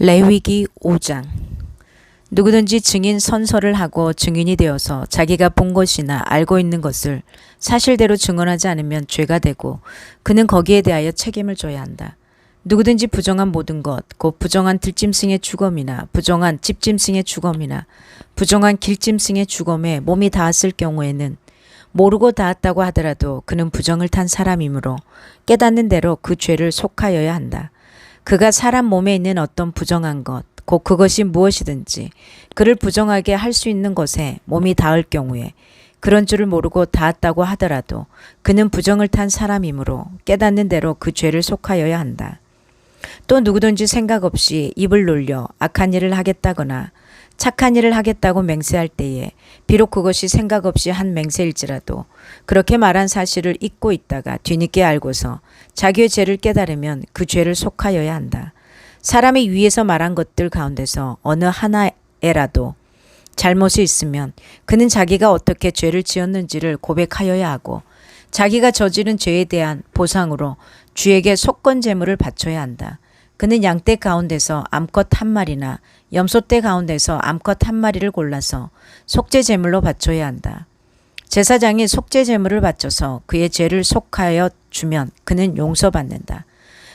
레위기 5장. 누구든지 증인 선서를 하고 증인이 되어서 자기가 본 것이나 알고 있는 것을 사실대로 증언하지 않으면 죄가 되고 그는 거기에 대하여 책임을 져야 한다. 누구든지 부정한 모든 것, 곧 부정한 들짐승의 죽음이나 부정한 집짐승의 죽음이나 부정한 길짐승의 죽음에 몸이 닿았을 경우에는 모르고 닿았다고 하더라도 그는 부정을 탄 사람이므로 깨닫는 대로 그 죄를 속하여야 한다. 그가 사람 몸에 있는 어떤 부정한 것, 곧 그것이 무엇이든지 그를 부정하게 할 수 있는 것에 몸이 닿을 경우에 그런 줄을 모르고 닿았다고 하더라도 그는 부정을 탄 사람이므로 깨닫는 대로 그 죄를 속하여야 한다. 또 누구든지 생각 없이 입을 놀려 악한 일을 하겠다거나 착한 일을 하겠다고 맹세할 때에 비록 그것이 생각 없이 한 맹세일지라도 그렇게 말한 사실을 잊고 있다가 뒤늦게 알고서 자기의 죄를 깨달으면 그 죄를 속하여야 한다. 사람이 위에서 말한 것들 가운데서 어느 하나에라도 잘못이 있으면 그는 자기가 어떻게 죄를 지었는지를 고백하여야 하고 자기가 저지른 죄에 대한 보상으로 주에게 속건 제물을 바쳐야 한다. 그는 양떼 가운데서 암컷 한 마리나 염소떼 가운데서 암컷 한 마리를 골라서 속죄 제물로 바쳐야 한다. 제사장이 속죄 제물을 바쳐서 그의 죄를 속하여 주면 그는 용서받는다.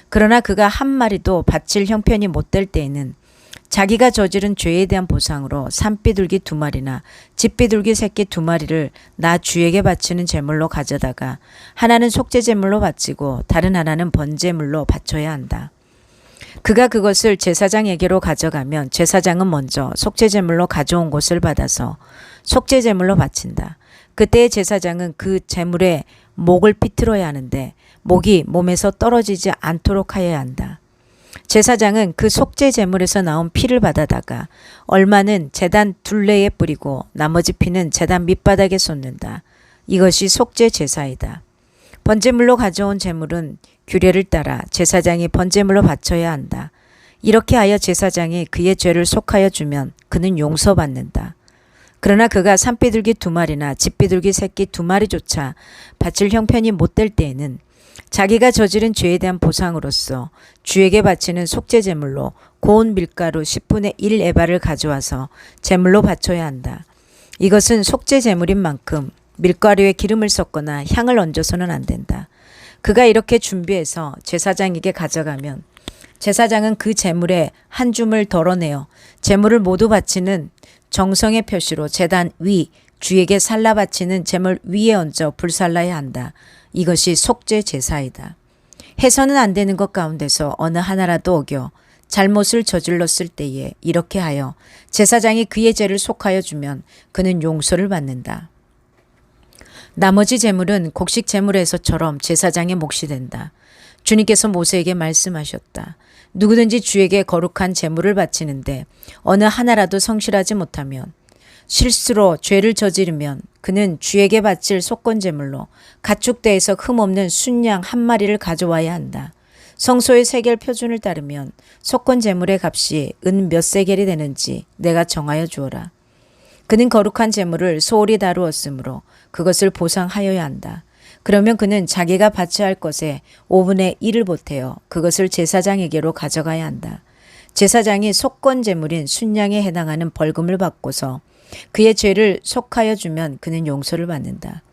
그러나 그가 한 마리도 바칠 형편이 못될 때에는 자기가 저지른 죄에 대한 보상으로 산비둘기 2마리나 집비둘기 새끼 2마리를 나 주에게 바치는 제물로 가져다가 하나는 속죄 제물로 바치고 다른 하나는 번제물로 바쳐야 한다. 그가 그것을 제사장에게로 가져가면 제사장은 먼저 속죄 제물로 가져온 것을 받아서 속죄 제물로 바친다. 그때의 제사장은 그 제물에 목을 비틀어야 하는데 목이 몸에서 떨어지지 않도록 하여야 한다. 제사장은 그 속죄 제물에서 나온 피를 받아다가 얼마는 제단 둘레에 뿌리고 나머지 피는 제단 밑바닥에 쏟는다. 이것이 속죄 제사이다. 번제물로 가져온 제물은 규례를 따라 제사장이 번제물로 바쳐야 한다. 이렇게 하여 제사장이 그의 죄를 속하여 주면 그는 용서받는다. 그러나 그가 산비둘기 2마리나 집비둘기 새끼 2마리조차 바칠 형편이 못될 때에는 자기가 저지른 죄에 대한 보상으로서 주에게 바치는 속죄 제물로 고운 밀가루 10분의 1 에바를 가져와서 제물로 바쳐야 한다. 이것은 속죄 제물인 만큼 밀가루에 기름을 섞거나 향을 얹어서는 안 된다. 그가 이렇게 준비해서 제사장에게 가져가면 제사장은 그 제물에 한 줌을 덜어내어 제물을 모두 바치는 정성의 표시로 제단 위 주에게 살라 바치는 제물 위에 얹어 불살라야 한다. 이것이 속죄 제사이다. 해서는 안 되는 것 가운데서 어느 하나라도 어겨 잘못을 저질렀을 때에 이렇게 하여 제사장이 그의 죄를 속하여 주면 그는 용서를 받는다. 나머지 제물은 곡식 제물에서처럼 제사장의 몫이 된다. 주님께서 모세에게 말씀하셨다. 누구든지 주에게 거룩한 제물을 바치는데 어느 하나라도 성실하지 못하면 실수로 죄를 저지르면 그는 주에게 바칠 속건 제물로 가축대에서 흠없는 순양 1마리를 가져와야 한다. 성소의 세겔 표준을 따르면 속건 제물의 값이 은 몇 세겔이 되는지 내가 정하여 주어라. 그는 거룩한 제물을 소홀히 다루었으므로 그것을 보상하여야 한다. 그러면 그는 자기가 바쳐야 할 것에 5분의 1을 보태어 그것을 제사장에게로 가져가야 한다. 제사장이 속건 제물인 순양에 해당하는 벌금을 받고서 그의 죄를 속하여 주면 그는 용서를 받는다.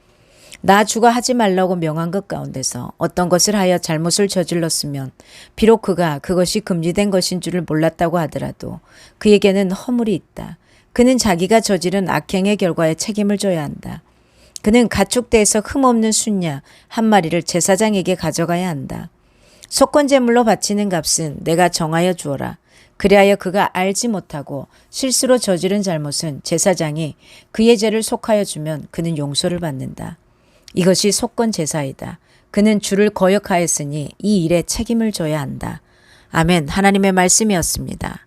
나 주가 하지 말라고 명한 것 가운데서 어떤 것을 하여 잘못을 저질렀으면 비록 그가 그것이 금지된 것인 줄을 몰랐다고 하더라도 그에게는 허물이 있다. 그는 자기가 저지른 악행의 결과에 책임을 져야 한다. 그는 가축대에서 흠없는 순양 1마리를 제사장에게 가져가야 한다. 속건 제물로 바치는 값은 내가 정하여 주어라. 그리하여 그가 알지 못하고 실수로 저지른 잘못은 제사장이 그의 죄를 속하여 주면 그는 용서를 받는다. 이것이 속건 제사이다. 그는 주를 거역하였으니 이 일에 책임을 져야 한다. 아멘. 하나님의 말씀이었습니다.